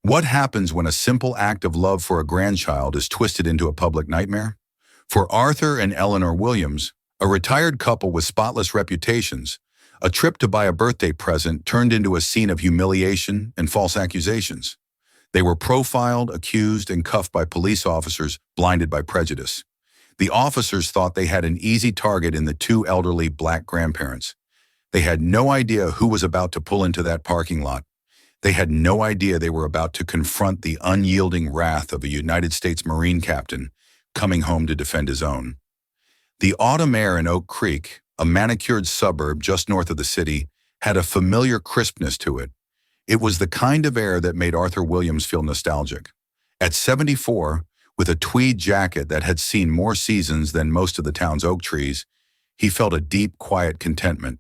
What happens when a simple act of love for a grandchild is twisted into a public nightmare? For Arthur and Eleanor Williams, a retired couple with spotless reputations, a trip to buy a birthday present turned into a scene of humiliation and false accusations. They were profiled, accused, and cuffed by police officers blinded by prejudice. The officers thought they had an easy target in the two elderly black grandparents. They had no idea who was about to pull into that parking lot. They had no idea they were about to confront the unyielding wrath of a United States Marine captain coming home to defend his own. The autumn air in Oak Creek, a manicured suburb just north of the city, had a familiar crispness to it. It was the kind of air that made Arthur Williams feel nostalgic. At 74, with a tweed jacket that had seen more seasons than most of the town's oak trees, he felt a deep, quiet contentment.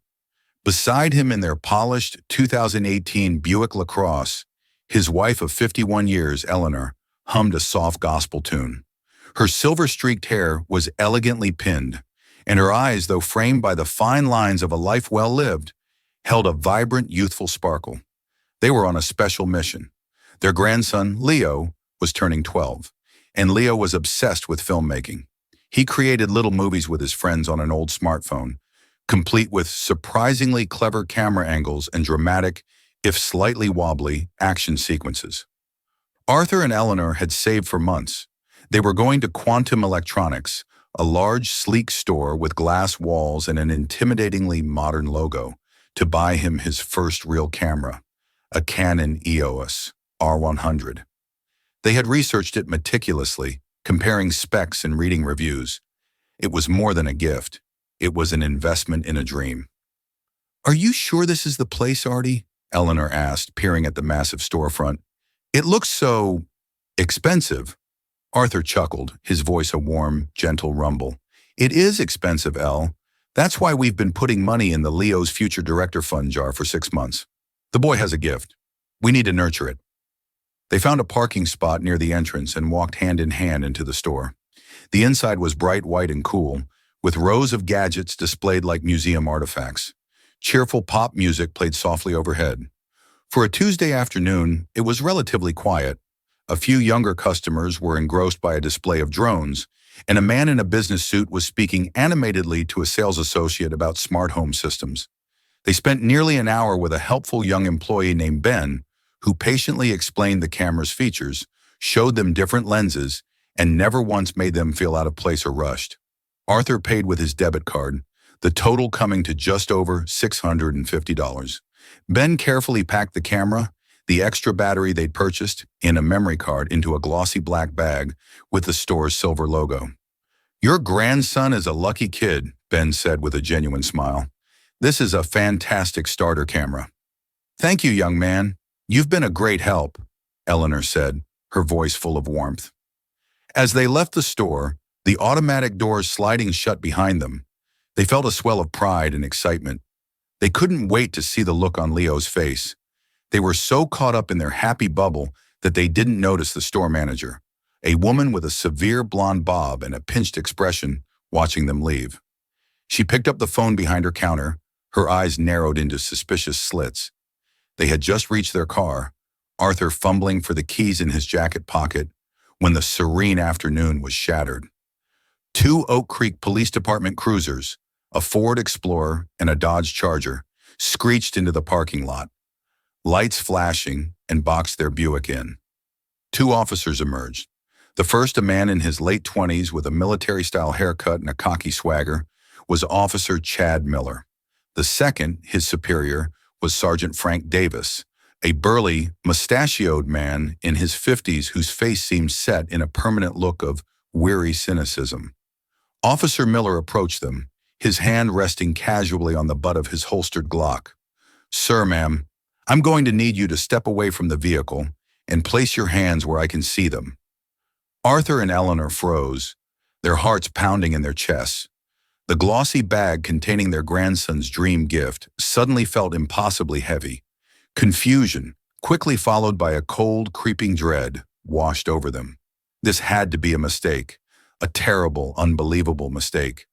Beside him in their polished 2018 Buick LaCrosse, his wife of 51 years, Eleanor, hummed a soft gospel tune. Her silver-streaked hair was elegantly pinned, and her eyes, though framed by the fine lines of a life well lived, held a vibrant, youthful sparkle. They were on a special mission. Their grandson, Leo, was turning 12, and Leo was obsessed with filmmaking. He created little movies with his friends on an old smartphone, complete with surprisingly clever camera angles and dramatic, if slightly wobbly, action sequences. Arthur and Eleanor had saved for months. They were going to Quantum Electronics, a large, sleek store with glass walls and an intimidatingly modern logo, to buy him his first real camera, a Canon EOS R100. They had researched it meticulously, comparing specs and reading reviews. It was more than a gift. It was an investment in a dream. "Are you sure this is the place, Artie?" Eleanor asked, peering at the massive storefront. "It looks so expensive." Arthur chuckled, his voice a warm, gentle rumble. "It is expensive, Elle. That's why we've been putting money in the Leo's Future Director Fund jar for 6 months. The boy has a gift. We need to nurture it." They found a parking spot near the entrance and walked hand in hand into the store. The inside was bright white and cool, with rows of gadgets displayed like museum artifacts. Cheerful pop music played softly overhead. For a Tuesday afternoon, it was relatively quiet. A few younger customers were engrossed by a display of drones, and a man in a business suit was speaking animatedly to a sales associate about smart home systems. They spent nearly an hour with a helpful young employee named Ben, who patiently explained the camera's features, showed them different lenses, and never once made them feel out of place or rushed. Arthur paid with his debit card, the total coming to just over $650. Ben carefully packed the camera, the extra battery they'd purchased, and a memory card into a glossy black bag with the store's silver logo. "Your grandson is a lucky kid," Ben said with a genuine smile. "This is a fantastic starter camera." "Thank you, young man. You've been a great help," Eleanor said, her voice full of warmth. As they left the store, the automatic doors sliding shut behind them, they felt a swell of pride and excitement. They couldn't wait to see the look on Leo's face. They were so caught up in their happy bubble that they didn't notice the store manager, a woman with a severe blonde bob and a pinched expression, watching them leave. She picked up the phone behind her counter, her eyes narrowed into suspicious slits. They had just reached their car, Arthur fumbling for the keys in his jacket pocket, when the serene afternoon was shattered. 2 Oak Creek Police Department cruisers, a Ford Explorer and a Dodge Charger, screeched into the parking lot. Lights flashing and boxed their Buick in. 2 officers emerged. The first, a man in his late 20s with a military-style haircut and a cocky swagger, was Officer Chad Miller. The second, his superior, was Sergeant Frank Davis, a burly, mustachioed man in his 50s whose face seemed set in a permanent look of weary cynicism. Officer Miller approached them, his hand resting casually on the butt of his holstered Glock. "Sir, ma'am, I'm going to need you to step away from the vehicle and place your hands where I can see them." Arthur and Eleanor froze, their hearts pounding in their chests. The glossy bag containing their grandson's dream gift suddenly felt impossibly heavy. Confusion, quickly followed by a cold, creeping dread, washed over them. This had to be a mistake, a terrible, unbelievable mistake.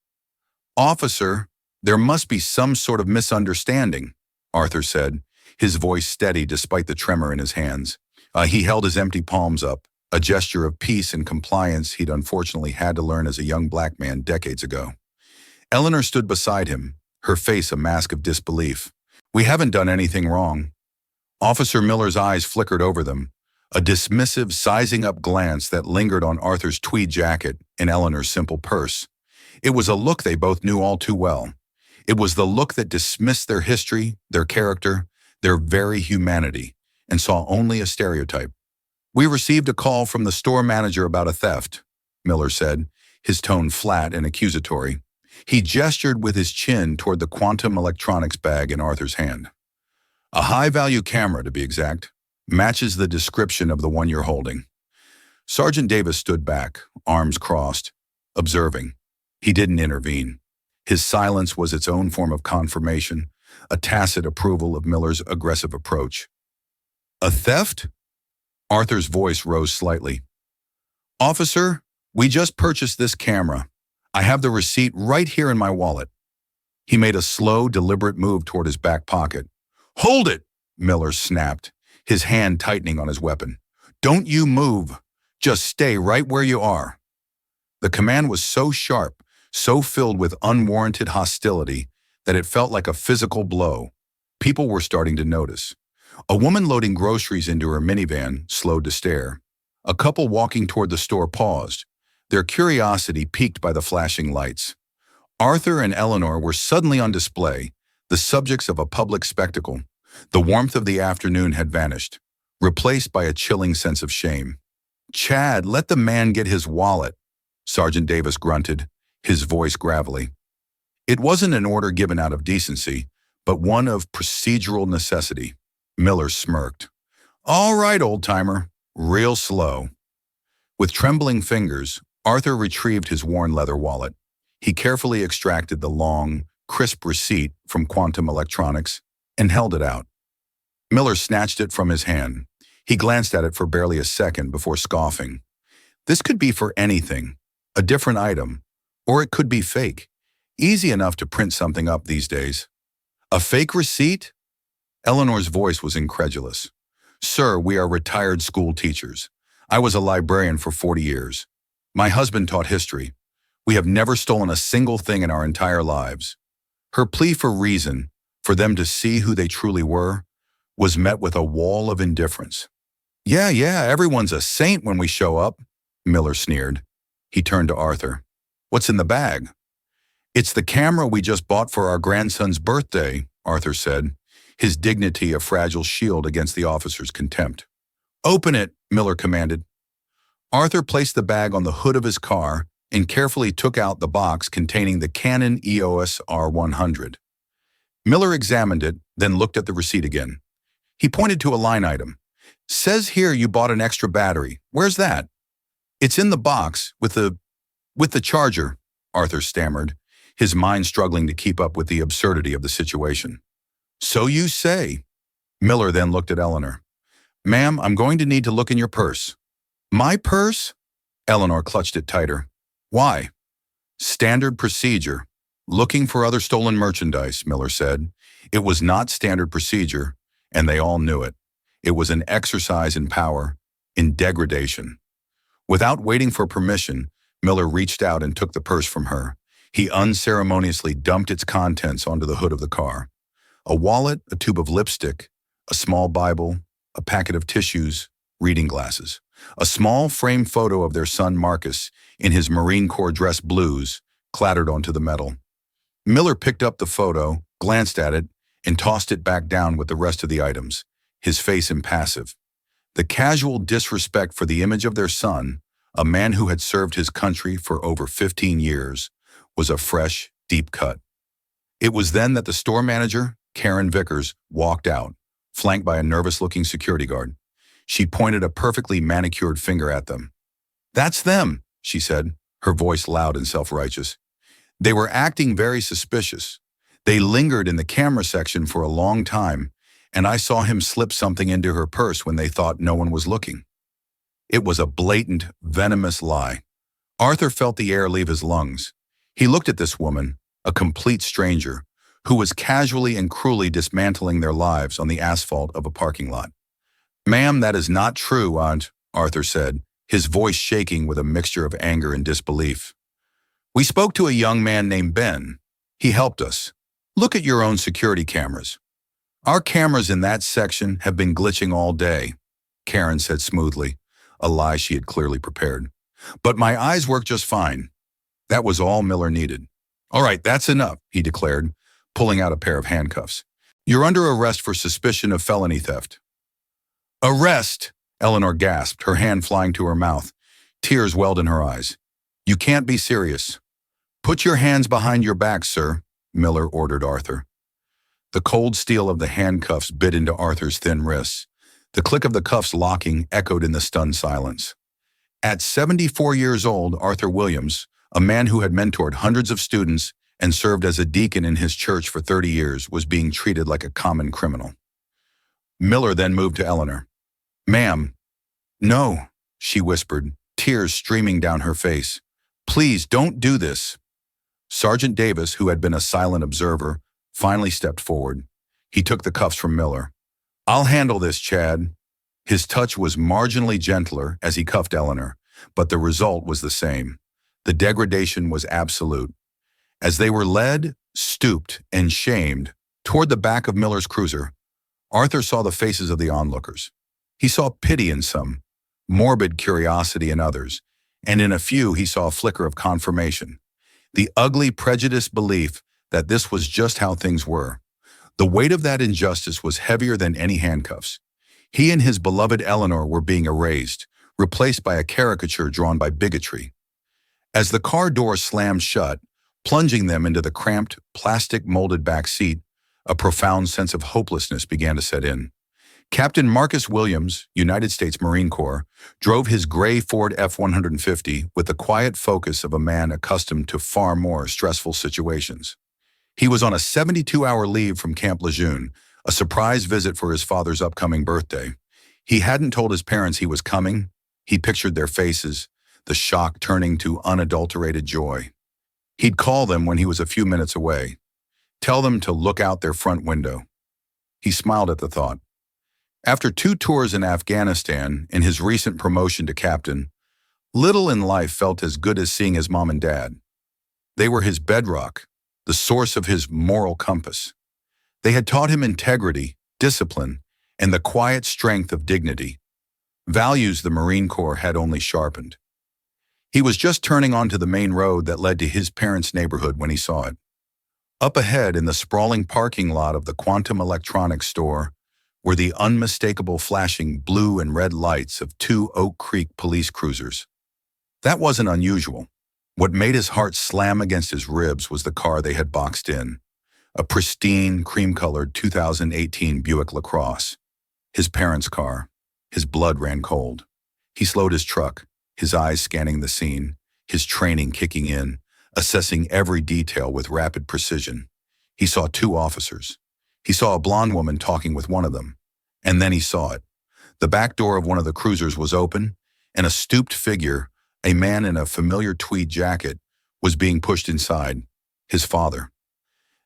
"Officer, there must be some sort of misunderstanding," Arthur said, his voice steady despite the tremor in his hands. He held his empty palms up, a gesture of peace and compliance he'd unfortunately had to learn as a young black man decades ago. Eleanor stood beside him, her face a mask of disbelief. "We haven't done anything wrong." Officer Miller's eyes flickered over them, a dismissive, sizing-up glance that lingered on Arthur's tweed jacket and Eleanor's simple purse. It was a look they both knew all too well. It was the look that dismissed their history, their character, their very humanity, and saw only a stereotype. "We received a call from the store manager about a theft," Miller said, his tone flat and accusatory. He gestured with his chin toward the quantum electronics bag in Arthur's hand. "A high-value camera, to be exact. Matches the description of the one you're holding." Sergeant Davis stood back, arms crossed, observing. He didn't intervene. His silence was its own form of confirmation, a tacit approval of Miller's aggressive approach. "A theft?" Arthur's voice rose slightly. "Officer, we just purchased this camera. I have the receipt right here in my wallet." He made a slow, deliberate move toward his back pocket. "Hold it!" Miller snapped, his hand tightening on his weapon. "Don't you move. Just stay right where you are." The command was so sharp, so filled with unwarranted hostility, that it felt like a physical blow. People were starting to notice. A woman loading groceries into her minivan slowed to stare. A couple walking toward the store paused, their curiosity piqued by the flashing lights. Arthur and Eleanor were suddenly on display, the subjects of a public spectacle. The warmth of the afternoon had vanished, replaced by a chilling sense of shame. "Chad, let the man get his wallet," Sergeant Davis grunted, his voice gravelly. It wasn't an order given out of decency, but one of procedural necessity. Miller smirked. "All right, old-timer, real slow." With trembling fingers, Arthur retrieved his worn leather wallet. He carefully extracted the long, crisp receipt from quantum electronics and held it out. Miller snatched it from his hand. He glanced at it for barely a second before scoffing. This could be for anything, a different item, or it could be fake. Easy enough to print something up these days. "A fake receipt?" Eleanor's voice was incredulous. "Sir, we are retired school teachers. I was a librarian for 40 years. My husband taught history. We have never stolen a single thing in our entire lives." Her plea for reason, for them to see who they truly were, was met with a wall of indifference. Yeah, everyone's a saint when we show up," Miller sneered. He turned to Arthur. "What's in the bag?" "It's the camera we just bought for our grandson's birthday," Arthur said, his dignity a fragile shield against the officer's contempt. "Open it," Miller commanded. Arthur placed the bag on the hood of his car and carefully took out the box containing the Canon EOS R100. Miller examined it, then looked at the receipt again. He pointed to a line item. "Says here you bought an extra battery. Where's that?" "It's in the box with the charger," Arthur stammered, his mind struggling to keep up with the absurdity of the situation. "So you say." Miller then looked at Eleanor. "Ma'am, I'm going to need to look in your purse." "My purse?" Eleanor clutched it tighter. "Why?" "Standard procedure. Looking for other stolen merchandise," Miller said. It was not standard procedure, and they all knew it. It was an exercise in power, in degradation. Without waiting for permission, Miller reached out and took the purse from her. He unceremoniously dumped its contents onto the hood of the car. A wallet, a tube of lipstick, a small Bible, a packet of tissues, reading glasses. A small framed photo of their son Marcus, in his Marine Corps dress blues, clattered onto the metal. Miller picked up the photo, glanced at it, and tossed it back down with the rest of the items, his face impassive. The casual disrespect for the image of their son, a man who had served his country for over 15 years, was a fresh, deep cut. It was then that the store manager, Karen Vickers, walked out, flanked by a nervous-looking security guard. She pointed a perfectly manicured finger at them. "That's them," she said, her voice loud and self-righteous. "They were acting very suspicious. They lingered in the camera section for a long time, and I saw him slip something into her purse when they thought no one was looking." It was a blatant, venomous lie. Arthur felt the air leave his lungs. He looked at this woman, a complete stranger, who was casually and cruelly dismantling their lives on the asphalt of a parking lot. Ma'am, that is not true, Aunt, Arthur said, his voice shaking with a mixture of anger and disbelief. We spoke to a young man named Ben. He helped us. Look at your own security cameras. Our cameras in that section have been glitching all day, Karen said smoothly, a lie she had clearly prepared. But my eyes work just fine. That was all Miller needed. All right, that's enough, he declared, pulling out a pair of handcuffs. You're under arrest for suspicion of felony theft. Arrest! Eleanor gasped, her hand flying to her mouth. Tears welled in her eyes. You can't be serious. Put your hands behind your back, sir, Miller ordered Arthur. The cold steel of the handcuffs bit into Arthur's thin wrists. The click of the cuffs locking echoed in the stunned silence. At 74 years old, Arthur Williams, a man who had mentored hundreds of students and served as a deacon in his church for 30 years, was being treated like a common criminal. Miller then moved to Eleanor. Ma'am. No, she whispered, tears streaming down her face. Please don't do this. Sergeant Davis, who had been a silent observer, finally stepped forward. He took the cuffs from Miller. I'll handle this, Chad. His touch was marginally gentler as he cuffed Eleanor, but the result was the same. The degradation was absolute. As they were led, stooped, and shamed toward the back of Miller's cruiser, Arthur saw the faces of the onlookers. He saw pity in some, morbid curiosity in others, and in a few he saw a flicker of confirmation. The ugly, prejudiced belief that this was just how things were. The weight of that injustice was heavier than any handcuffs. He and his beloved Eleanor were being erased, replaced by a caricature drawn by bigotry. As the car door slammed shut, plunging them into the cramped, plastic-molded back seat, a profound sense of hopelessness began to set in. Captain Marcus Williams, United States Marine Corps, drove his gray Ford F-150 with the quiet focus of a man accustomed to far more stressful situations. He was on a 72-hour leave from Camp Lejeune, a surprise visit for his father's upcoming birthday. He hadn't told his parents he was coming. He pictured their faces, the shock turning to unadulterated joy. He'd call them when he was a few minutes away, tell them to look out their front window. He smiled at the thought. After 2 tours in Afghanistan and his recent promotion to captain, little in life felt as good as seeing his mom and dad. They were his bedrock, the source of his moral compass. They had taught him integrity, discipline, and the quiet strength of dignity, values the Marine Corps had only sharpened. He was just turning onto the main road that led to his parents' neighborhood when he saw it. Up ahead in the sprawling parking lot of the Quantum Electronics store were the unmistakable flashing blue and red lights of 2 Oak Creek police cruisers. That wasn't unusual. What made his heart slam against his ribs was the car they had boxed in, a pristine, cream-colored 2018 Buick LaCrosse. His parents' car. His blood ran cold. He slowed his truck, his eyes scanning the scene, his training kicking in, assessing every detail with rapid precision. He saw 2 officers. He saw a blonde woman talking with one of them. And then he saw it. The back door of one of the cruisers was open, and a stooped figure, a man in a familiar tweed jacket, was being pushed inside, his father.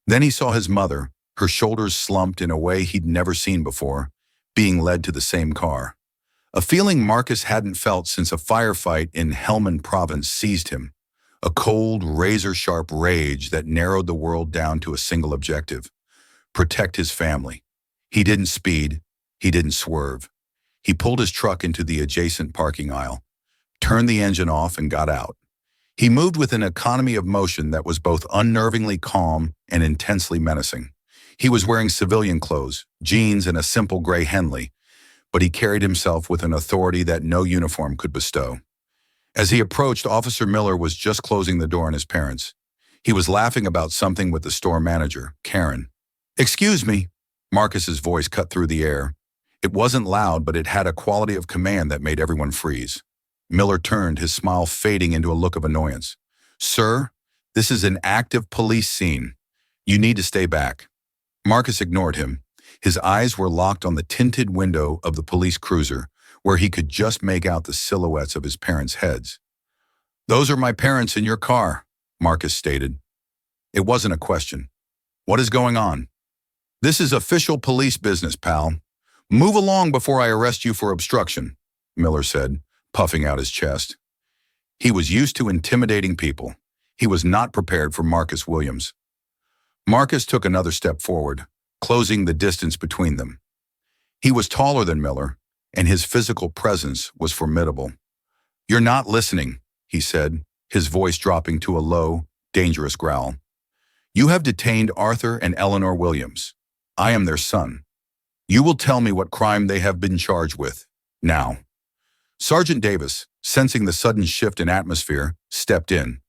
Then he saw his mother, her shoulders slumped in a way he'd never seen before, being led to the same car. A feeling Marcus hadn't felt since a firefight in Helmand Province seized him. A cold, razor-sharp rage that narrowed the world down to a single objective: protect his family. He didn't speed. He didn't swerve. He pulled his truck into the adjacent parking aisle, turned the engine off, and got out. He moved with an economy of motion that was both unnervingly calm and intensely menacing. He was wearing civilian clothes, jeans, and a simple gray Henley, but he carried himself with an authority that no uniform could bestow. As he approached, Officer Miller was just closing the door on his parents. He was laughing about something with the store manager, Karen. "Excuse me," Marcus's voice cut through the air. It wasn't loud, but it had a quality of command that made everyone freeze. Miller turned, his smile fading into a look of annoyance. "Sir, this is an active police scene. You need to stay back." Marcus ignored him. His eyes were locked on the tinted window of the police cruiser, where he could just make out the silhouettes of his parents' heads. "Those are my parents in your car," Marcus stated. It wasn't a question. "What is going on?" "This is official police business, pal. Move along before I arrest you for obstruction, Miller said, puffing out his chest. He was used to intimidating people. He was not prepared for Marcus Williams. Marcus took another step forward, closing the distance between them. He was taller than Miller, and his physical presence was formidable. "You're not listening," he said, his voice dropping to a low, dangerous growl. "You have detained Arthur and Eleanor Williams. I am their son. You will tell me what crime they have been charged with, now." Sergeant Davis, sensing the sudden shift in atmosphere, stepped in.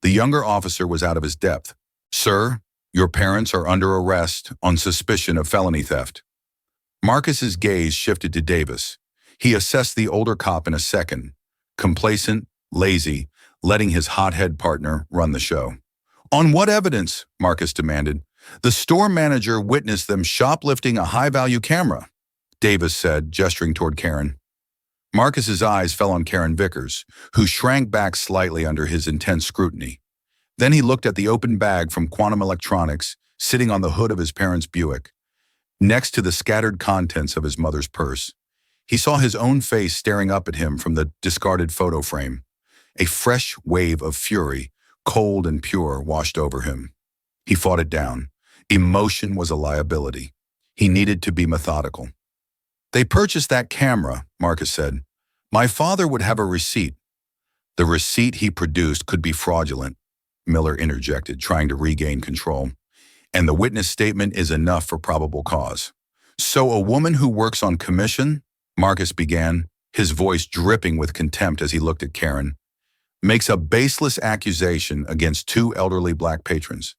The younger officer was out of his depth. "Sir, your parents are under arrest on suspicion of felony theft." Marcus's gaze shifted to Davis. He assessed the older cop in a second, complacent, lazy, letting his hothead partner run the show. "On what evidence?" Marcus demanded. "The store manager witnessed them shoplifting a high-value camera," Davis said, gesturing toward Karen. Marcus's eyes fell on Karen Vickers, who shrank back slightly under his intense scrutiny. Then he looked at the open bag from Quantum Electronics sitting on the hood of his parents' Buick, next to the scattered contents of his mother's purse. He saw his own face staring up at him from the discarded photo frame. A fresh wave of fury, cold and pure, washed over him. He fought it down. Emotion was a liability. He needed to be methodical. "They purchased that camera," Marcus said. "My father would have a receipt." "The receipt he produced could be fraudulent," Miller interjected, trying to regain control. "And the witness statement is enough for probable cause." "So a woman who works on commission," Marcus began, his voice dripping with contempt as he looked at Karen, "makes a baseless accusation against two elderly black patrons.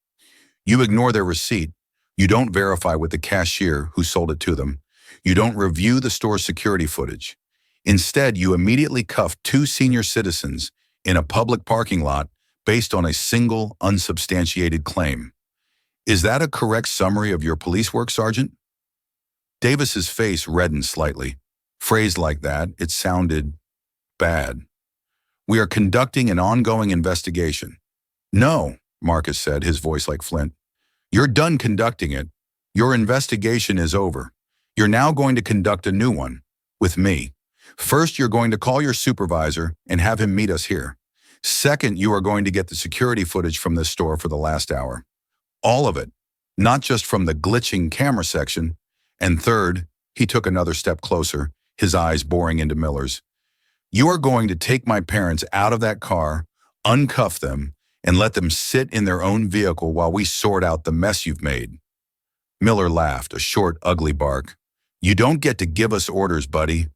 You ignore their receipt. You don't verify with the cashier who sold it to them. You don't review the store's security footage. Instead, you immediately cuff two senior citizens in a public parking lot based on a single, unsubstantiated claim. Is that a correct summary of your police work, Sergeant?" Davis's face reddened slightly. Phrased like that, it sounded bad. "We are conducting an ongoing investigation." "No," Marcus said, his voice like flint. "You're done conducting it. Your investigation is over. You're now going to conduct a new one, with me. First, you're going to call your supervisor and have him meet us here. Second, you are going to get the security footage from this store for the last hour. All of it, not just from the glitching camera section. And third," he took another step closer, his eyes boring into Miller's, "you are going to take my parents out of that car, uncuff them, and let them sit in their own vehicle while we sort out the mess you've made." Miller laughed, a short, ugly bark. "You don't get to give us orders, buddy."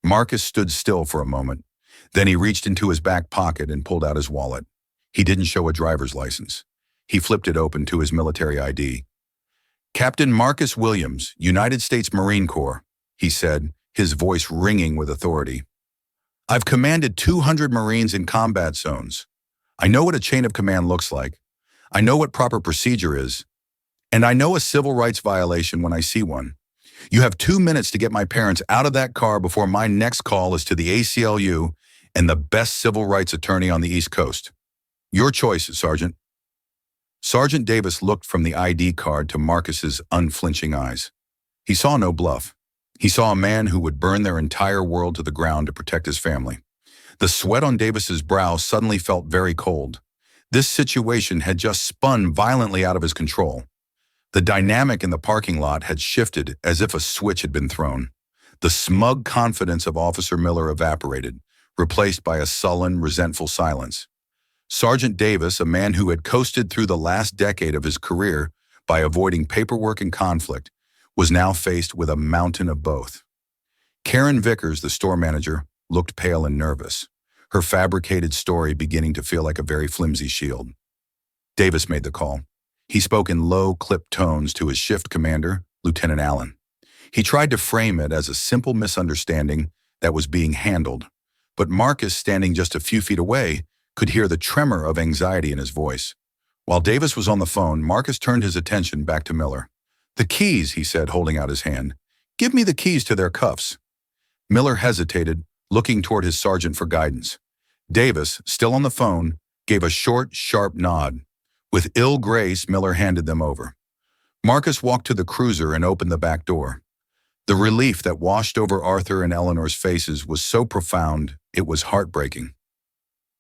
Marcus stood still for a moment. Then he reached into his back pocket and pulled out his wallet. He didn't show a driver's license. He flipped it open to his military ID. "Captain Marcus Williams, United States Marine Corps," he said, his voice ringing with authority. "I've commanded 200 Marines in combat zones. I know what a chain of command looks like. I know what proper procedure is. And I know a civil rights violation when I see one. You have 2 minutes to get my parents out of that car before my next call is to the ACLU and the best civil rights attorney on the East Coast. Your choice, Sergeant." Sergeant Davis looked from the ID card to Marcus's unflinching eyes. He saw no bluff. He saw a man who would burn their entire world to the ground to protect his family. The sweat on Davis's brow suddenly felt very cold. This situation had just spun violently out of his control. The dynamic in the parking lot had shifted as if a switch had been thrown. The smug confidence of Officer Miller evaporated, replaced by a sullen, resentful silence. Sergeant Davis, a man who had coasted through the last decade of his career by avoiding paperwork and conflict, was now faced with a mountain of both. Karen Vickers, the store manager, looked pale and nervous, her fabricated story beginning to feel like a very flimsy shield. Davis made the call. He spoke in low, clipped tones to his shift commander, Lieutenant Allen. He tried to frame it as a simple misunderstanding that was being handled, but Marcus, standing just a few feet away, could hear the tremor of anxiety in his voice. While Davis was on the phone, Marcus turned his attention back to Miller. "The keys," he said, holding out his hand. "Give me the keys to their cuffs." Miller hesitated, looking toward his sergeant for guidance. Davis, still on the phone, gave a short, sharp nod. With ill grace, Miller handed them over. Marcus walked to the cruiser and opened the back door. The relief that washed over Arthur and Eleanor's faces was so profound, it was heartbreaking.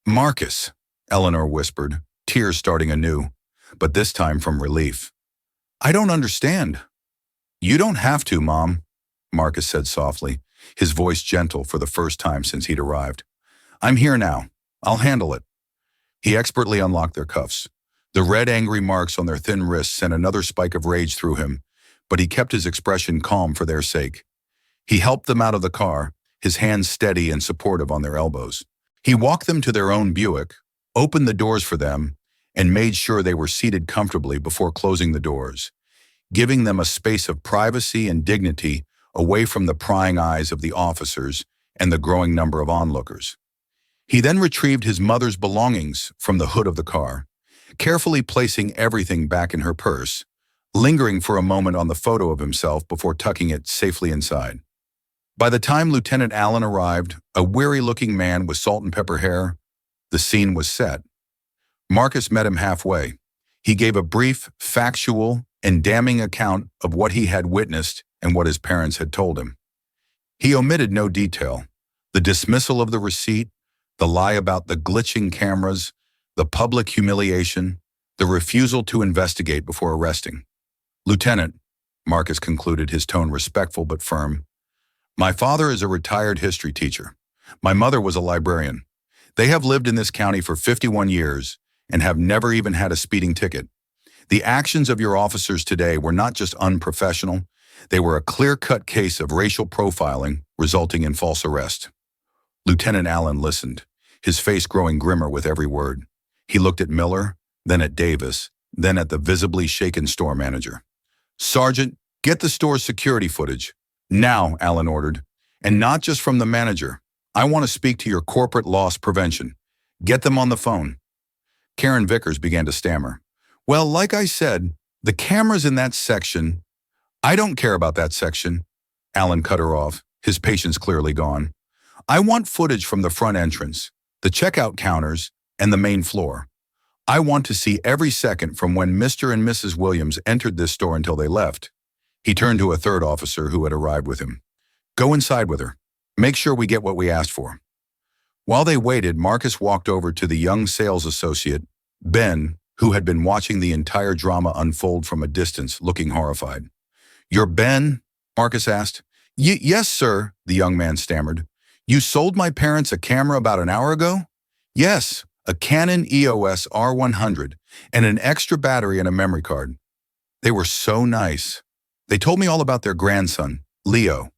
"Marcus," Eleanor whispered, tears starting anew, but this time from relief. "I don't understand." "You don't have to, Mom," Marcus said softly, his voice gentle for the first time since he'd arrived. "I'm here now. I'll handle it." He expertly unlocked their cuffs. The red, angry marks on their thin wrists sent another spike of rage through him, but he kept his expression calm for their sake. He helped them out of the car, his hands steady and supportive on their elbows. He walked them to their own Buick, opened the doors for them, and made sure they were seated comfortably before closing the doors, giving them a space of privacy and dignity away from the prying eyes of the officers and the growing number of onlookers. He then retrieved his mother's belongings from the hood of the car, carefully placing everything back in her purse, lingering for a moment on the photo of himself before tucking it safely inside. By the time Lieutenant Allen arrived, a weary-looking man with salt and pepper hair, the scene was set. Marcus met him halfway. He gave a brief, factual, and damning account of what he had witnessed and what his parents had told him. He omitted no detail: the dismissal of the receipt, the lie about the glitching cameras, the public humiliation, the refusal to investigate before arresting. "Lieutenant," Marcus concluded, his tone respectful but firm, "my father is a retired history teacher. My mother was a librarian. They have lived in this county for 51 years and have never even had a speeding ticket. The actions of your officers today were not just unprofessional, they were a clear-cut case of racial profiling resulting in false arrest." Lieutenant Allen listened, his face growing grimmer with every word. He looked at Miller, then at Davis, then at the visibly shaken store manager. "Sergeant, get the store's security footage. Now," Allen ordered. "And not just from the manager. I want to speak to your corporate loss prevention. Get them on the phone." Karen Vickers began to stammer. "Well, like I said, the cameras in that section—" "I don't care about that section," Allen cut her off, his patience clearly gone. "I want footage from the front entrance, the checkout counters, and the main floor. I want to see every second from when Mr. and Mrs. Williams entered this store until they left." He turned to a third officer who had arrived with him. "Go inside with her. Make sure we get what we asked for." While they waited, Marcus walked over to the young sales associate, Ben, who had been watching the entire drama unfold from a distance, looking horrified. "You're Ben?" Marcus asked. Yes, sir," the young man stammered. "You sold my parents a camera about an hour ago?" "Yes, a Canon EOS R100 and an extra battery and a memory card. They were so nice. They told me all about their grandson, Leo,"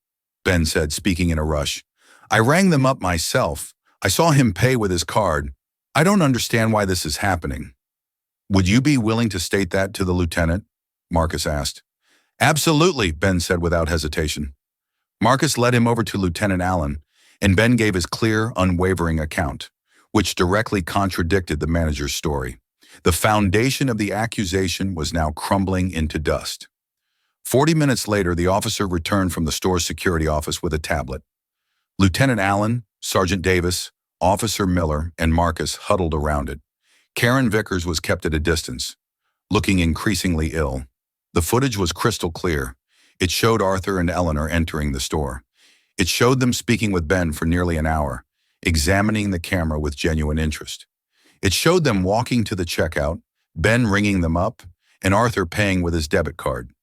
Ben said, speaking in a rush. "I rang them up myself. I saw him pay with his card. I don't understand why this is happening." "Would you be willing to state that to the lieutenant?" Marcus asked. "Absolutely," Ben said without hesitation. Marcus led him over to Lieutenant Allen, and Ben gave his clear, unwavering account, which directly contradicted the manager's story. The foundation of the accusation was now crumbling into dust. 40 minutes later, the officer returned from the store's security office with a tablet. Lieutenant Allen, Sergeant Davis, Officer Miller, and Marcus huddled around it. Karen Vickers was kept at a distance, looking increasingly ill. The footage was crystal clear. It showed Arthur and Eleanor entering the store. It showed them speaking with Ben for nearly an hour, examining the camera with genuine interest. It showed them walking to the checkout, Ben ringing them up, and Arthur paying with his debit card.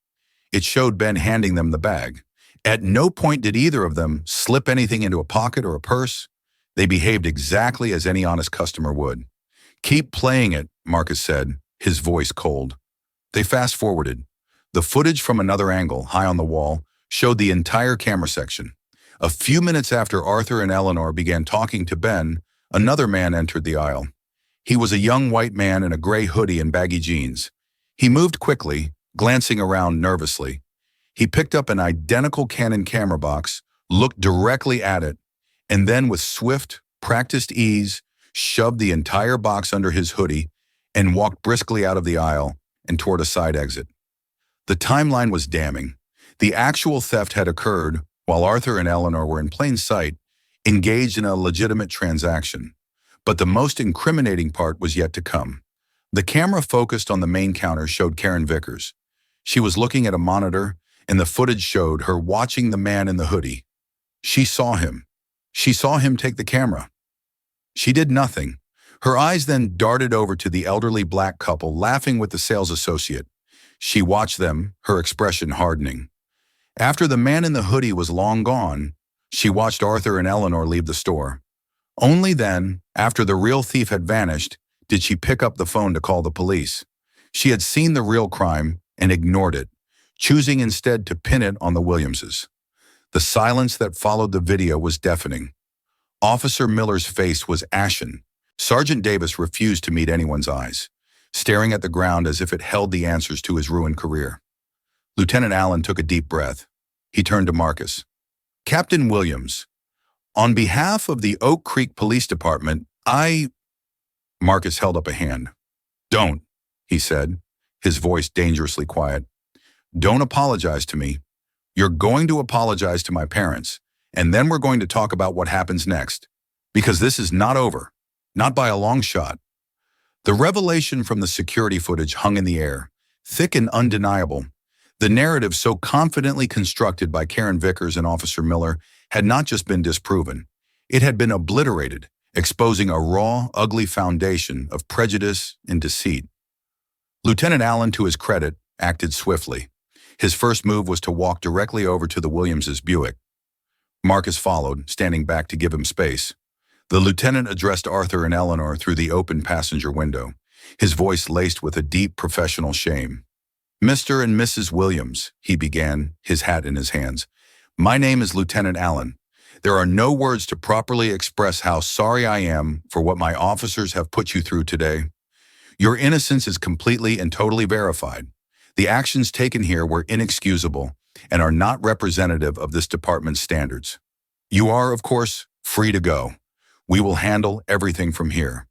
It showed Ben handing them the bag. At no point did either of them slip anything into a pocket or a purse. They behaved exactly as any honest customer would. "Keep playing it," Marcus said, his voice cold. They fast-forwarded. The footage from another angle, high on the wall, showed the entire camera section. A few minutes after Arthur and Eleanor began talking to Ben, another man entered the aisle. He was a young white man in a gray hoodie and baggy jeans. He moved quickly, glancing around nervously. He picked up an identical Canon camera box, looked directly at it, and then with swift, practiced ease, shoved the entire box under his hoodie and walked briskly out of the aisle and toward a side exit. The timeline was damning. The actual theft had occurred while Arthur and Eleanor were in plain sight, engaged in a legitimate transaction. But the most incriminating part was yet to come. The camera focused on the main counter showed Karen Vickers. She was looking at a monitor, and the footage showed her watching the man in the hoodie. She saw him. She saw him take the camera. She did nothing. Her eyes then darted over to the elderly black couple laughing with the sales associate. She watched them, her expression hardening. After the man in the hoodie was long gone, she watched Arthur and Eleanor leave the store. Only then, after the real thief had vanished, did she pick up the phone to call the police. She had seen the real crime and ignored it, choosing instead to pin it on the Williamses. The silence that followed the video was deafening. Officer Miller's face was ashen. Sergeant Davis refused to meet anyone's eyes, staring at the ground as if it held the answers to his ruined career. Lieutenant Allen took a deep breath. He turned to Marcus. "Captain Williams, on behalf of the Oak Creek Police Department, Marcus held up a hand. "Don't," he said, his voice dangerously quiet. "Don't apologize to me. You're going to apologize to my parents, and then we're going to talk about what happens next. Because this is not over. Not by a long shot." The revelation from the security footage hung in the air, thick and undeniable. The narrative so confidently constructed by Karen Vickers and Officer Miller had not just been disproven. It had been obliterated, exposing a raw, ugly foundation of prejudice and deceit. Lieutenant Allen, to his credit, acted swiftly. His first move was to walk directly over to the Williamses' Buick. Marcus followed, standing back to give him space. The lieutenant addressed Arthur and Eleanor through the open passenger window, his voice laced with a deep professional shame. "Mr. and Mrs. Williams," he began, his hat in his hands. "My name is Lieutenant Allen. There are no words to properly express how sorry I am for what my officers have put you through today. Your innocence is completely and totally verified. The actions taken here were inexcusable and are not representative of this department's standards. You are, of course, free to go. We will handle everything from here."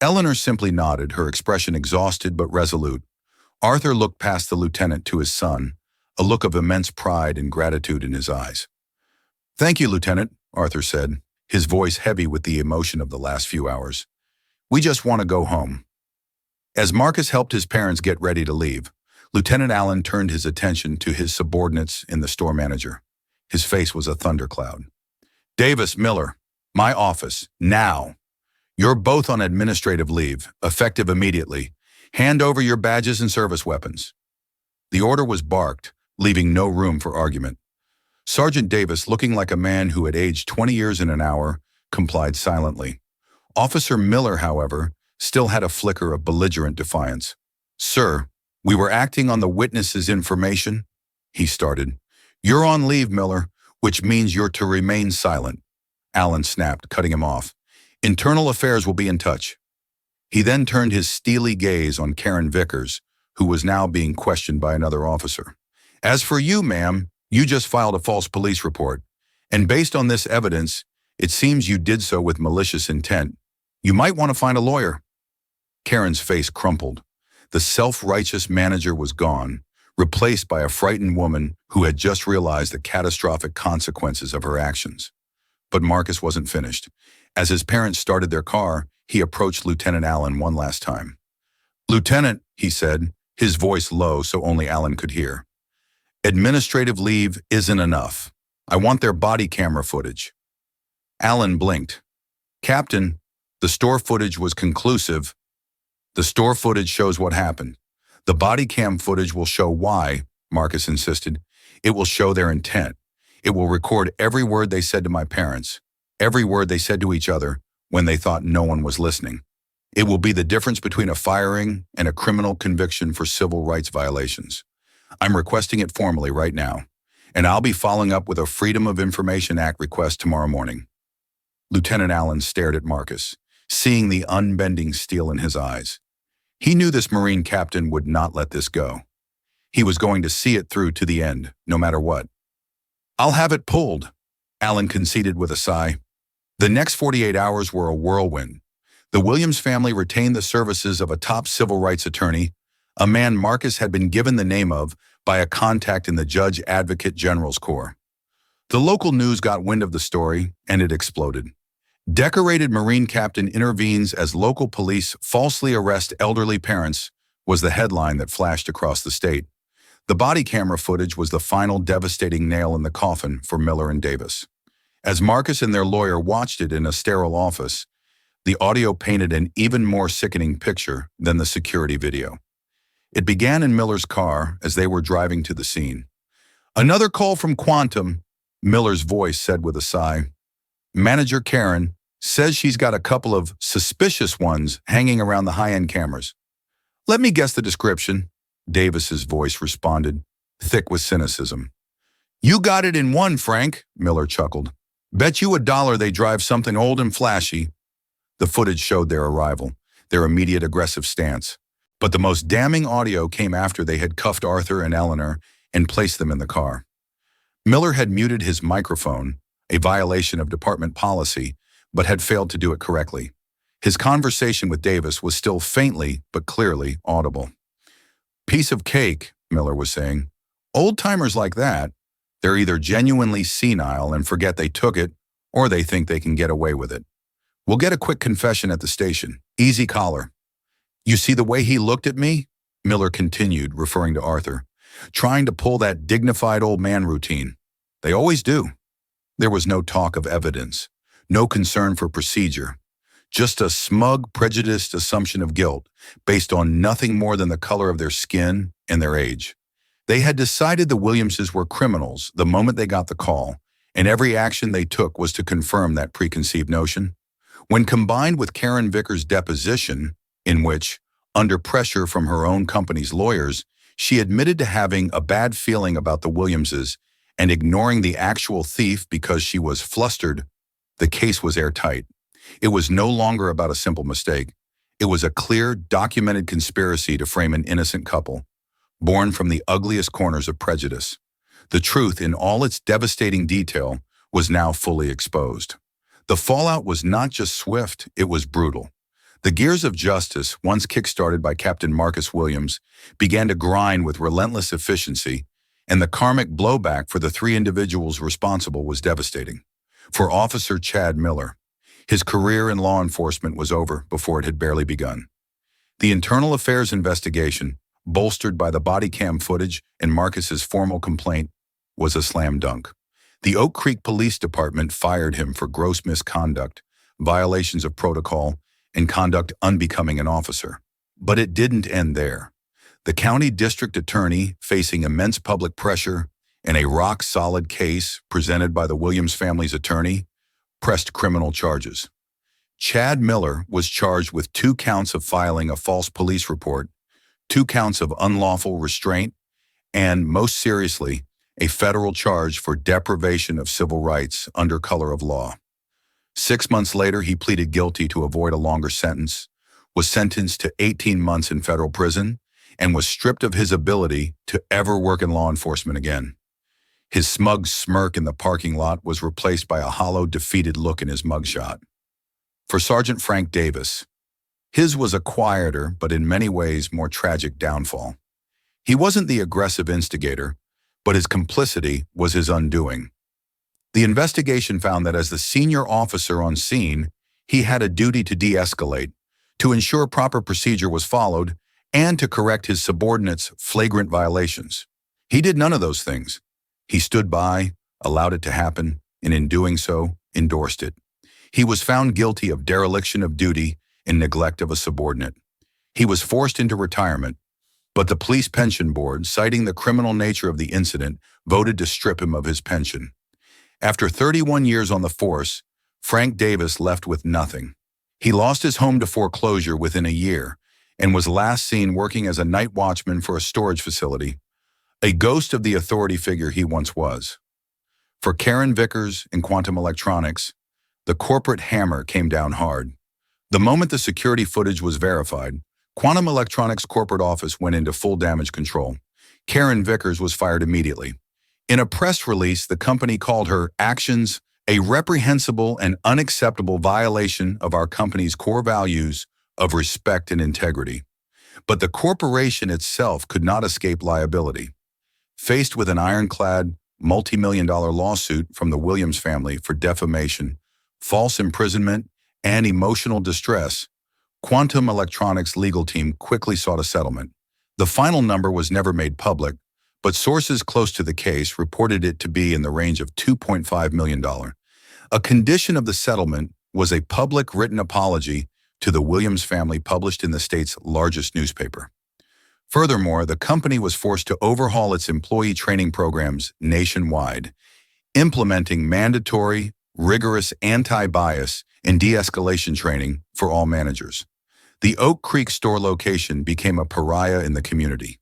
Eleanor simply nodded, her expression exhausted but resolute. Arthur looked past the lieutenant to his son, a look of immense pride and gratitude in his eyes. "Thank you, Lieutenant," Arthur said, his voice heavy with the emotion of the last few hours. "We just want to go home." As Marcus helped his parents get ready to leave, Lieutenant Allen turned his attention to his subordinates and the store manager. His face was a thundercloud. "Davis, Miller, my office, now. You're both on administrative leave, effective immediately. Hand over your badges and service weapons." The order was barked, leaving no room for argument. Sergeant Davis, looking like a man who had aged 20 years in an hour, complied silently. Officer Miller, however, still had a flicker of belligerent defiance. "Sir, we were acting on the witness's information," he started. "You're on leave, Miller, which means you're to remain silent," Allen snapped, cutting him off. "Internal Affairs will be in touch." He then turned his steely gaze on Karen Vickers, who was now being questioned by another officer. "As for you, ma'am, you just filed a false police report, and based on this evidence, it seems you did so with malicious intent. You might want to find a lawyer." Karen's face crumpled. The self-righteous manager was gone, replaced by a frightened woman who had just realized the catastrophic consequences of her actions. But Marcus wasn't finished. As his parents started their car, he approached Lieutenant Allen one last time. "Lieutenant," he said, his voice low so only Allen could hear. "Administrative leave isn't enough. I want their body camera footage." Allen blinked. "Captain, the store footage was conclusive." "The store footage shows what happened. The body cam footage will show why," Marcus insisted. "It will show their intent. It will record every word they said to my parents, every word they said to each other when they thought no one was listening. It will be the difference between a firing and a criminal conviction for civil rights violations. I'm requesting it formally right now, and I'll be following up with a Freedom of Information Act request tomorrow morning." Lieutenant Allen stared at Marcus, seeing the unbending steel in his eyes. He knew this Marine captain would not let this go. He was going to see it through to the end, no matter what. "I'll have it pulled," Allen conceded with a sigh. The next 48 hours were a whirlwind. The Williams family retained the services of a top civil rights attorney, a man Marcus had been given the name of by a contact in the Judge Advocate General's Corps. The local news got wind of the story, and it exploded. "Decorated Marine Captain intervenes as local police falsely arrest elderly parents" was the headline that flashed across the state. The body camera footage was the final devastating nail in the coffin for Miller and Davis. As Marcus and their lawyer watched it in a sterile office, the audio painted an even more sickening picture than the security video. It began in Miller's car as they were driving to the scene. "Another call from Quantum," Miller's voice said with a sigh. "Manager Karen says she's got a couple of suspicious ones hanging around the high-end cameras." "Let me guess the description," Davis's voice responded, thick with cynicism. "You got it in one, Frank," Miller chuckled. "Bet you $1 they drive something old and flashy." The footage showed their arrival, their immediate aggressive stance. But the most damning audio came after they had cuffed Arthur and Eleanor and placed them in the car. Miller had muted his microphone, a violation of department policy, but had failed to do it correctly. His conversation with Davis was still faintly but clearly audible. "Piece of cake," Miller was saying. "Old-timers like that, they're either genuinely senile and forget they took it, or they think they can get away with it. We'll get a quick confession at the station. Easy collar." "You see the way he looked at me?" Miller continued, referring to Arthur. "Trying to pull that dignified old man routine. They always do." There was no talk of evidence, no concern for procedure, just a smug, prejudiced assumption of guilt based on nothing more than the color of their skin and their age. They had decided the Williamses were criminals the moment they got the call, and every action they took was to confirm that preconceived notion. When combined with Karen Vickers' deposition, in which, under pressure from her own company's lawyers, she admitted to having a bad feeling about the Williamses and ignoring the actual thief because she was flustered, the case was airtight. It was no longer about a simple mistake. It was a clear, documented conspiracy to frame an innocent couple, born from the ugliest corners of prejudice. The truth, in all its devastating detail, was now fully exposed. The fallout was not just swift, it was brutal. The gears of justice, once kick-started by Captain Marcus Williams, began to grind with relentless efficiency, and the karmic blowback for the three individuals responsible was devastating. For Officer Chad Miller, his career in law enforcement was over before it had barely begun. The internal affairs investigation, bolstered by the body cam footage and Marcus's formal complaint, was a slam dunk. The Oak Creek Police Department fired him for gross misconduct, violations of protocol, and conduct unbecoming an officer. But it didn't end there. The county district attorney, facing immense public pressure and a rock-solid case presented by the Williams family's attorney, pressed criminal charges. Chad Miller was charged with 2 counts of filing a false police report, 2 counts of unlawful restraint, and, most seriously, a federal charge for deprivation of civil rights under color of law. 6 months later, he pleaded guilty to avoid a longer sentence, was sentenced to 18 months in federal prison, and was stripped of his ability to ever work in law enforcement again. His smug smirk in the parking lot was replaced by a hollow, defeated look in his mugshot. For Sergeant Frank Davis, his was a quieter but in many ways more tragic downfall. He wasn't the aggressive instigator, but his complicity was his undoing. The investigation found that as the senior officer on scene, he had a duty to de-escalate, to ensure proper procedure was followed, and to correct his subordinates' flagrant violations. He did none of those things. He stood by, allowed it to happen, and in doing so, endorsed it. He was found guilty of dereliction of duty and neglect of a subordinate. He was forced into retirement, but the police pension board, citing the criminal nature of the incident, voted to strip him of his pension. After 31 years on the force, Frank Davis left with nothing. He lost his home to foreclosure within a year and was last seen working as a night watchman for a storage facility, a ghost of the authority figure he once was. For Karen Vickers and Quantum Electronics, the corporate hammer came down hard. The moment the security footage was verified, Quantum Electronics' corporate office went into full damage control. Karen Vickers was fired immediately. In a press release, the company called her actions a reprehensible and unacceptable violation of our company's core values of respect and integrity. But the corporation itself could not escape liability. Faced with an ironclad, multi-million-dollar lawsuit from the Williams family for defamation, false imprisonment, and emotional distress, Quantum Electronics' legal team quickly sought a settlement. The final number was never made public, but sources close to the case reported it to be in the range of $2.5 million. A condition of the settlement was a public written apology to the Williams family published in the state's largest newspaper. Furthermore, the company was forced to overhaul its employee training programs nationwide, implementing mandatory, rigorous anti-bias and de-escalation training for all managers. The Oak Creek store location became a pariah in the community.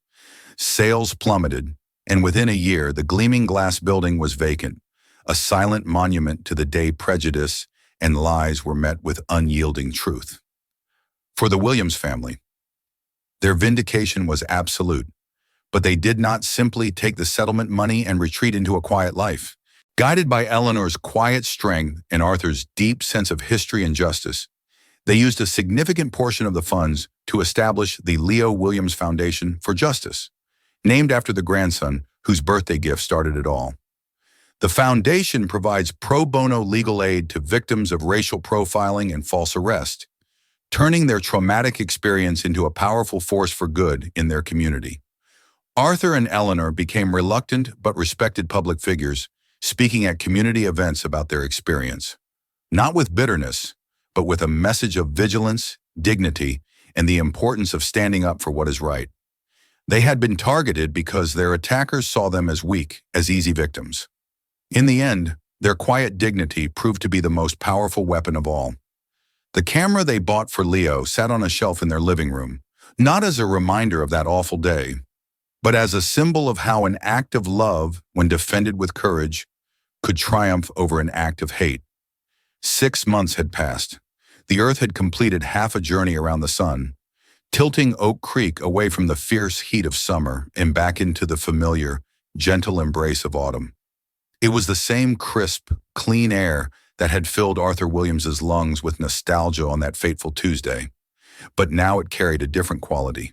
Sales plummeted, and within a year, the gleaming glass building was vacant, a silent monument to the day prejudice and lies were met with unyielding truth. For the Williams family, their vindication was absolute, but they did not simply take the settlement money and retreat into a quiet life. Guided by Eleanor's quiet strength and Arthur's deep sense of history and justice, they used a significant portion of the funds to establish the Leo Williams Foundation for Justice, named after the grandson whose birthday gift started it all. The foundation provides pro bono legal aid to victims of racial profiling and false arrest, turning their traumatic experience into a powerful force for good in their community. Arthur and Eleanor became reluctant but respected public figures, speaking at community events about their experience, not with bitterness, but with a message of vigilance, dignity, and the importance of standing up for what is right. They had been targeted because their attackers saw them as weak, as easy victims. In the end, their quiet dignity proved to be the most powerful weapon of all. The camera they bought for Leo sat on a shelf in their living room, not as a reminder of that awful day, but as a symbol of how an act of love, when defended with courage, could triumph over an act of hate. 6 months had passed. The Earth had completed half a journey around the sun, tilting Oak Creek away from the fierce heat of summer and back into the familiar, gentle embrace of autumn. It was the same crisp, clean air that had filled Arthur Williams's lungs with nostalgia on that fateful Tuesday, but now it carried a different quality.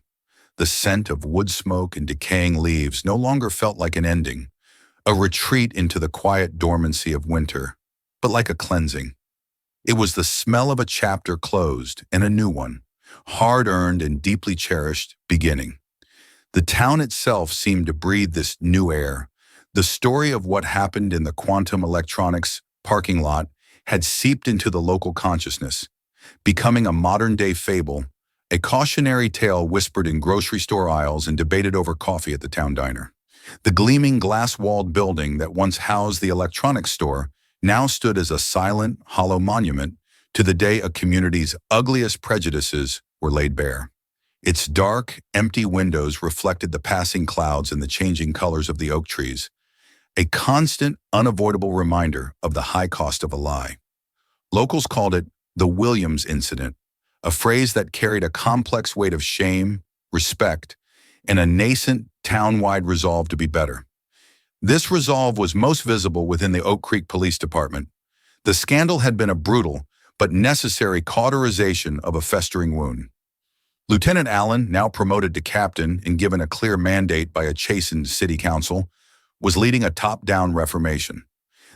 The scent of wood smoke and decaying leaves no longer felt like an ending, a retreat into the quiet dormancy of winter, but like a cleansing. It was the smell of a chapter closed and a new one, hard-earned and deeply cherished, beginning. The town itself seemed to breathe this new air. The story of what happened in the quantum electronics parking lot had seeped into the local consciousness, becoming a modern-day fable, a cautionary tale whispered in grocery store aisles and debated over coffee at the town diner. The gleaming glass-walled building that once housed the electronics store now stood as a silent, hollow monument to the day a community's ugliest prejudices were laid bare. Its dark, empty windows reflected the passing clouds and the changing colors of the oak trees, a constant, unavoidable reminder of the high cost of a lie. Locals called it the Williams incident, a phrase that carried a complex weight of shame, respect, and a nascent, town-wide resolve to be better. This resolve was most visible within the Oak Creek Police Department. The scandal had been a brutal but necessary cauterization of a festering wound. Lieutenant Allen, now promoted to captain and given a clear mandate by a chastened city council, was leading a top-down reformation.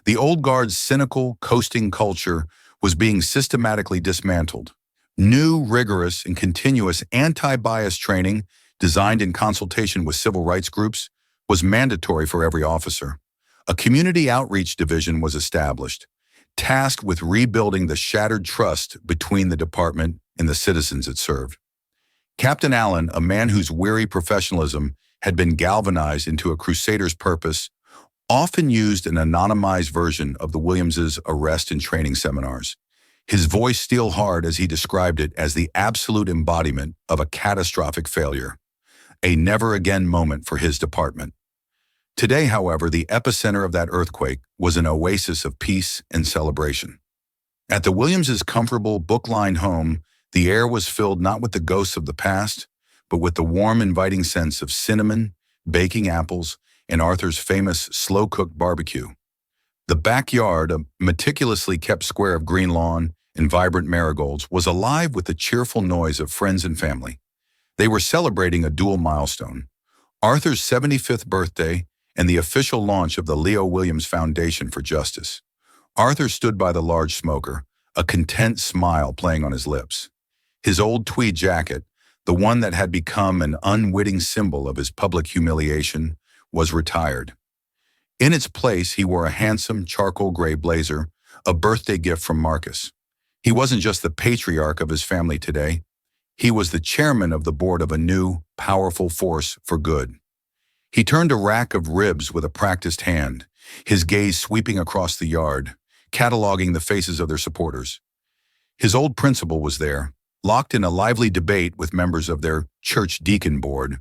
The old guard's cynical, coasting culture was being systematically dismantled. New, rigorous, and continuous anti-bias training, designed in consultation with civil rights groups, was mandatory for every officer. A community outreach division was established, tasked with rebuilding the shattered trust between the department and the citizens it served. Captain Allen, a man whose weary professionalism had been galvanized into a crusader's purpose, often used an anonymized version of the Williamses' arrest and training seminars, his voice steel hard as he described it as the absolute embodiment of a catastrophic failure, a never-again moment for his department. Today, however, the epicenter of that earthquake was an oasis of peace and celebration. At the Williamses' comfortable, book-lined home, the air was filled not with the ghosts of the past, but with the warm, inviting sense of cinnamon, baking apples, and Arthur's famous slow-cooked barbecue. The backyard, a meticulously kept square of green lawn and vibrant marigolds, was alive with the cheerful noise of friends and family. They were celebrating a dual milestone, Arthur's 75th birthday and the official launch of the Leo Williams Foundation for Justice. Arthur stood by the large smoker, a content smile playing on his lips. His old tweed jacket, the one that had become an unwitting symbol of his public humiliation, was retired. In its place, he wore a handsome charcoal gray blazer, a birthday gift from Marcus. He wasn't just the patriarch of his family today. He was the chairman of the board of a new, powerful force for good. He turned a rack of ribs with a practiced hand, his gaze sweeping across the yard, cataloging the faces of their supporters. His old principal was there, locked in a lively debate with members of their church deacon board.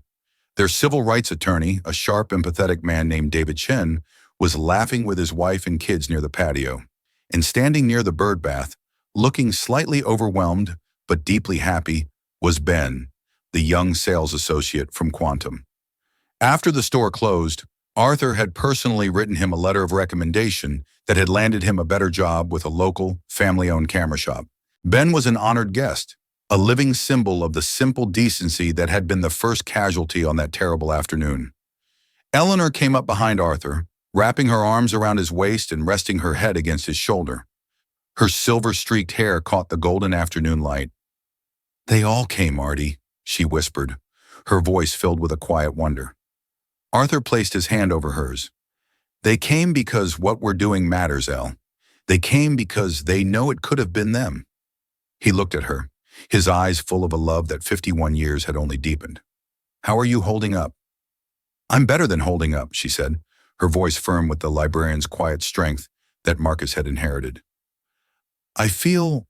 Their civil rights attorney, a sharp, empathetic man named David Chen, was laughing with his wife and kids near the patio. And standing near the bird bath, looking slightly overwhelmed but deeply happy, was Ben, the young sales associate from Quantum. After the store closed, Arthur had personally written him a letter of recommendation that had landed him a better job with a local, family-owned camera shop. Ben was an honored guest, a living symbol of the simple decency that had been the first casualty on that terrible afternoon. Eleanor came up behind Arthur, wrapping her arms around his waist and resting her head against his shoulder. Her silver-streaked hair caught the golden afternoon light. "They all came, Artie," she whispered, her voice filled with a quiet wonder. Arthur placed his hand over hers. "They came because what we're doing matters, Elle. They came because they know it could have been them." He looked at her, his eyes full of a love that 51 years had only deepened. "How are you holding up?" "I'm better than holding up," she said, her voice firm with the librarian's quiet strength that Marcus had inherited. "I feel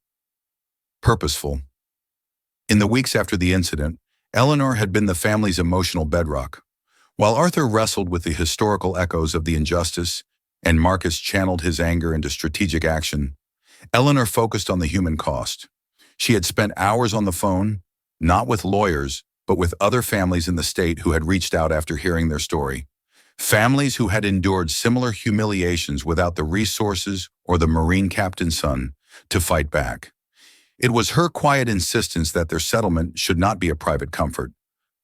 purposeful." In the weeks after the incident, Eleanor had been the family's emotional bedrock. While Arthur wrestled with the historical echoes of the injustice and Marcus channeled his anger into strategic action, Eleanor focused on the human cost. She had spent hours on the phone, not with lawyers, but with other families in the state who had reached out after hearing their story. Families who had endured similar humiliations without the resources or the Marine captain's son to fight back. It was her quiet insistence that their settlement should not be a private comfort,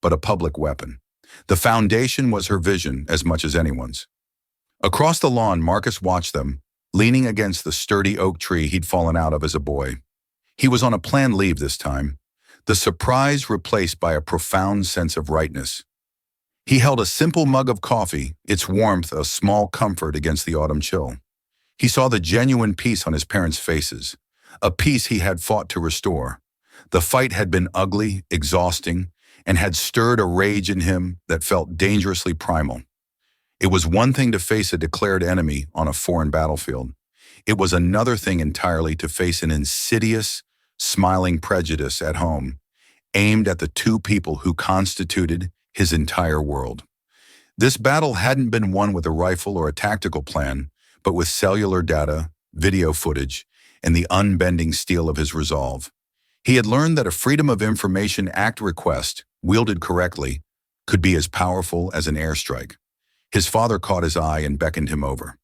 but a public weapon. The foundation was her vision as much as anyone's. Across the lawn, Marcus watched them, leaning against the sturdy oak tree he'd fallen out of as a boy. He was on a planned leave this time, the surprise replaced by a profound sense of rightness. He held a simple mug of coffee, its warmth a small comfort against the autumn chill. He saw the genuine peace on his parents' faces, a peace he had fought to restore. The fight had been ugly, exhausting, and had stirred a rage in him that felt dangerously primal. It was one thing to face a declared enemy on a foreign battlefield. It was another thing entirely to face an insidious, smiling prejudice at home, aimed at the two people who constituted his entire world. This battle hadn't been won with a rifle or a tactical plan, but with cellular data, video footage, and the unbending steel of his resolve. He had learned that a Freedom of Information Act request, wielded correctly, could be as powerful as an airstrike. His father caught his eye and beckoned him over.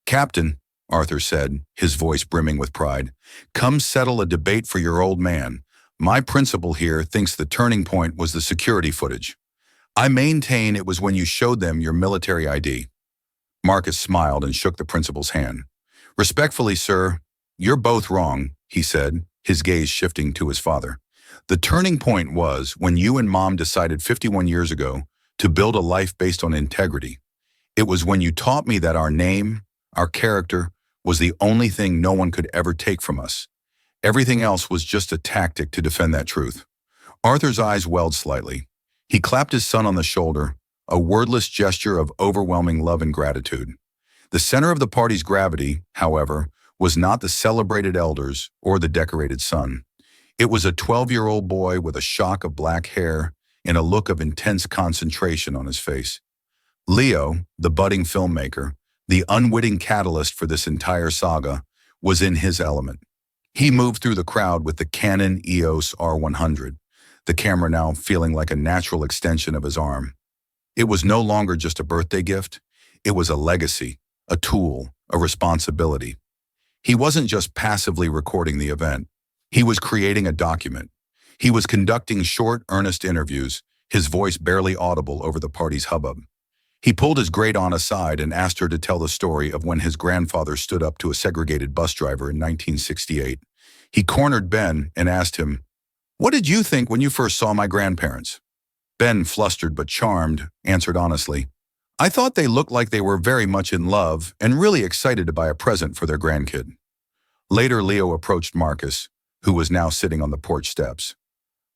"Captain," Arthur said, his voice brimming with pride, "come settle a debate for your old man. My principal here thinks the turning point was the security footage. I maintain it was when you showed them your military ID." Marcus smiled and shook the principal's hand. "Respectfully, sir, you're both wrong," he said, his gaze shifting to his father. "The turning point was when you and Mom decided 51 years ago to build a life based on integrity. It was when you taught me that our name, our character, was the only thing no one could ever take from us. Everything else was just a tactic to defend that truth." Arthur's eyes welled slightly. He clapped his son on the shoulder, a wordless gesture of overwhelming love and gratitude. The center of the party's gravity, however, was not the celebrated elders or the decorated son. It was a 12-year-old boy with a shock of black hair and a look of intense concentration on his face. Leo, the budding filmmaker, the unwitting catalyst for this entire saga, was in his element. He moved through the crowd with the Canon EOS R100, the camera now feeling like a natural extension of his arm. It was no longer just a birthday gift. It was a legacy, a tool, a responsibility. He wasn't just passively recording the event. He was creating a document. He was conducting short, earnest interviews, his voice barely audible over the party's hubbub. He pulled his great-aunt aside and asked her to tell the story of when his grandfather stood up to a segregated bus driver in 1968. He cornered Ben and asked him, "What did you think when you first saw my grandparents?" Ben, flustered but charmed, answered honestly, I thought they looked like they were very much in love and really excited to buy a present for their grandkid. Later, Leo approached Marcus, who was now sitting on the porch steps.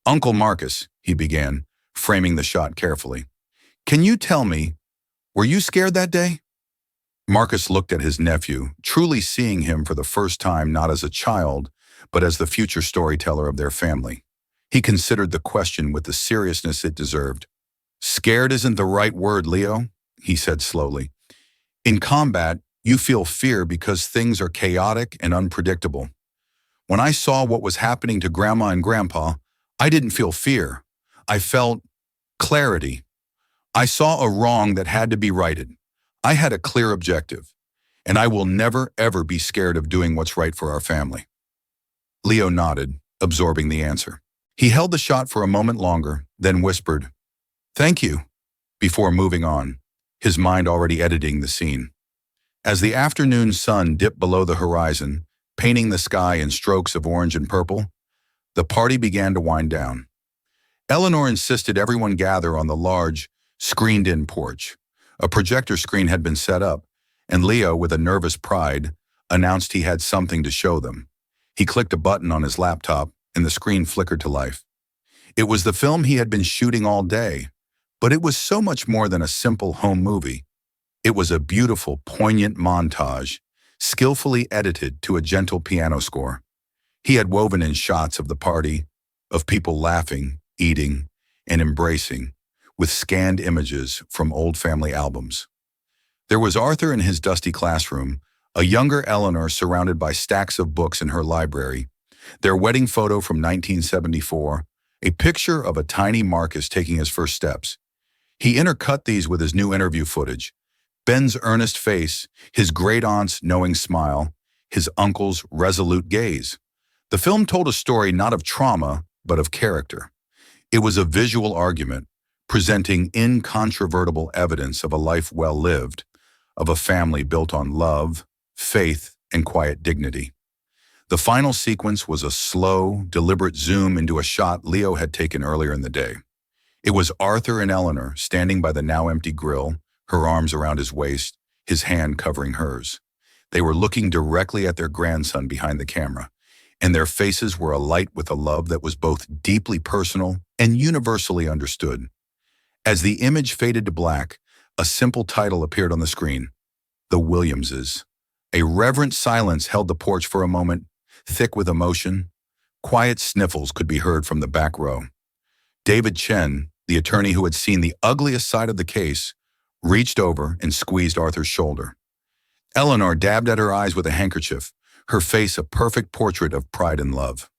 Uncle Marcus, he began, framing the shot carefully. Can you tell me, were you scared that day? Marcus looked at his nephew, truly seeing him for the first time not as a child, but as the future storyteller of their family. He considered the question with the seriousness it deserved. Scared isn't the right word, Leo, he said slowly. In combat, you feel fear because things are chaotic and unpredictable. When I saw what was happening to Grandma and Grandpa, I didn't feel fear. I felt clarity. I saw a wrong that had to be righted. I had a clear objective, and I will never, ever be scared of doing what's right for our family. Leo nodded, absorbing the answer. He held the shot for a moment longer, then whispered, Thank you, before moving on, his mind already editing the scene. As the afternoon sun dipped below the horizon, painting the sky in strokes of orange and purple, the party began to wind down. Eleanor insisted everyone gather on the large, screened-in porch. A projector screen had been set up, and Leo, with a nervous pride, announced he had something to show them. He clicked a button on his laptop, and the screen flickered to life. It was the film he had been shooting all day, but it was so much more than a simple home movie. It was a beautiful, poignant montage, skillfully edited to a gentle piano score. He had woven in shots of the party, of people laughing, eating, and embracing, with scanned images from old family albums. There was Arthur in his dusty classroom, a younger Eleanor surrounded by stacks of books in her library, their wedding photo from 1974, a picture of a tiny Marcus taking his first steps. He intercut these with his new interview footage, Ben's earnest face, his great-aunt's knowing smile, his uncle's resolute gaze. The film told a story not of trauma, but of character. It was a visual argument, presenting incontrovertible evidence of a life well lived, of a family built on love, faith, and quiet dignity. The final sequence was a slow, deliberate zoom into a shot Leo had taken earlier in the day. It was Arthur and Eleanor standing by the now empty grill, her arms around his waist, his hand covering hers. They were looking directly at their grandson behind the camera, and their faces were alight with a love that was both deeply personal and universally understood. As the image faded to black, a simple title appeared on the screen, The Williamses. A reverent silence held the porch for a moment, thick with emotion. Quiet sniffles could be heard from the back row. David Chen, the attorney who had seen the ugliest side of the case, reached over and squeezed Arthur's shoulder. Eleanor dabbed at her eyes with a handkerchief, her face a perfect portrait of pride and love.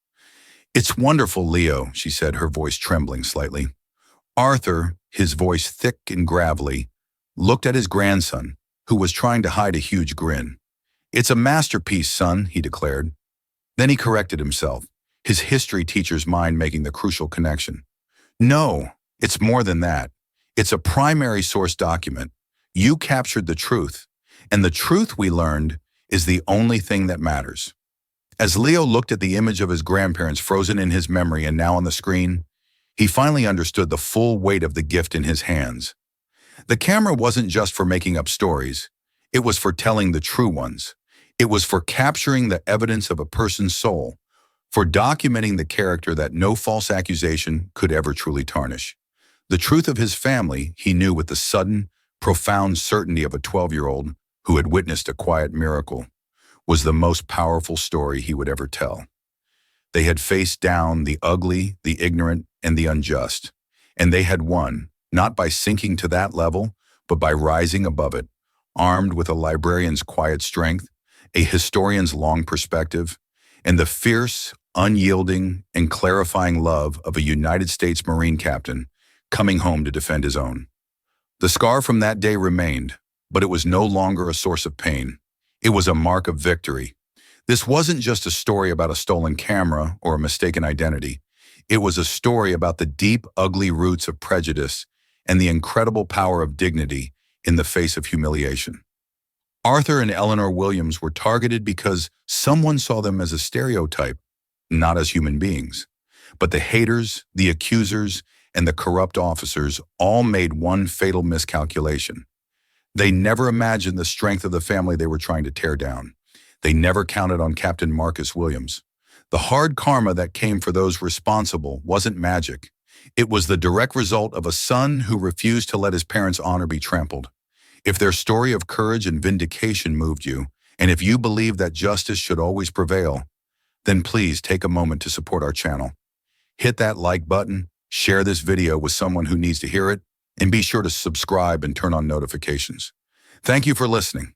It's wonderful, Leo, she said, her voice trembling slightly. Arthur, his voice thick and gravelly, looked at his grandson, who was trying to hide a huge grin. It's a masterpiece, son, he declared. Then he corrected himself, his history teacher's mind making the crucial connection. No, it's more than that. It's a primary source document. You captured the truth, and the truth we learned is the only thing that matters. As Leo looked at the image of his grandparents frozen in his memory and now on the screen, he finally understood the full weight of the gift in his hands. The camera wasn't just for making up stories. It was for telling the true ones. It was for capturing the evidence of a person's soul, for documenting the character that no false accusation could ever truly tarnish. The truth of his family, he knew with the sudden, profound certainty of a 12-year-old who had witnessed a quiet miracle, was the most powerful story he would ever tell. They had faced down the ugly, the ignorant, and the unjust, and they had won, not by sinking to that level, but by rising above it, armed with a librarian's quiet strength, a historian's long perspective, and the fierce, unyielding, and clarifying love of a United States Marine captain coming home to defend his own. The scar from that day remained, but it was no longer a source of pain. It was a mark of victory. This wasn't just a story about a stolen camera or a mistaken identity. It was a story about the deep, ugly roots of prejudice and the incredible power of dignity in the face of humiliation. Arthur and Eleanor Williams were targeted because someone saw them as a stereotype, not as human beings. But the haters, the accusers, and the corrupt officers all made one fatal miscalculation. They never imagined the strength of the family they were trying to tear down. They never counted on Captain Marcus Williams. The hard karma that came for those responsible wasn't magic. It was the direct result of a son who refused to let his parents' honor be trampled. If their story of courage and vindication moved you, and if you believe that justice should always prevail, then please take a moment to support our channel. Hit that like button, share this video with someone who needs to hear it, and be sure to subscribe and turn on notifications. Thank you for listening.